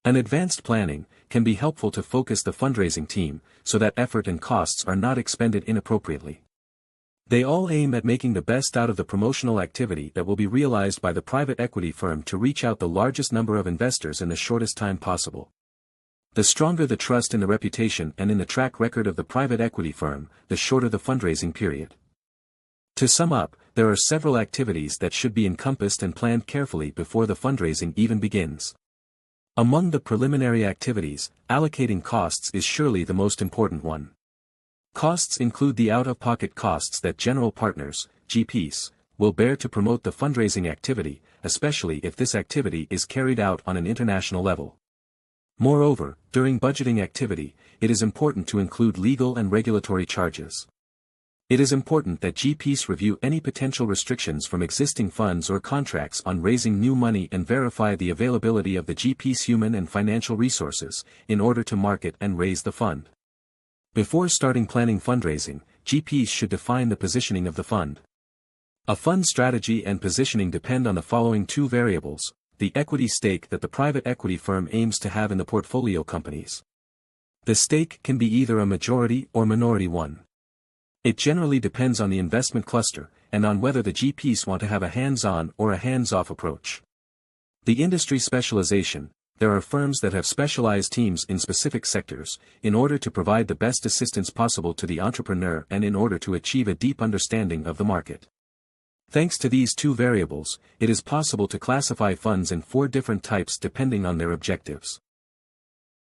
An advanced planning can be helpful to focus the fundraising team, so that effort and costs are not expended inappropriately. They all aim at making the best out of the promotional activity that will be realized by the private equity firm to reach out the largest number of investors in the shortest time possible. The stronger the trust in the reputation and in the track record of the private equity firm, the shorter the fundraising period. To sum up, there are several activities that should be encompassed and planned carefully before the fundraising even begins. Among the preliminary activities, allocating costs is surely the most important one. Costs include the out-of-pocket costs that general partners, GPs, will bear to promote the fundraising activity, especially if this activity is carried out on an international level. Moreover, during budgeting activity, it is important to include legal and regulatory charges. It is important that GPs review any potential restrictions from existing funds or contracts on raising new money and verify the availability of the GP's human and financial resources, in order to market and raise the fund. Before starting planning fundraising, GPs should define the positioning of the fund. A fund strategy and positioning depend on the following two variables: the equity stake that the private equity firm aims to have in the portfolio companies. The stake can be either a majority or minority one. It generally depends on the investment cluster, and on whether the GPs want to have a hands-on or a hands-off approach. The industry specialization: there are firms that have specialized teams in specific sectors, in order to provide the best assistance possible to the entrepreneur and in order to achieve a deep understanding of the market. Thanks to these two variables, it is possible to classify funds in 4 different types depending on their objectives.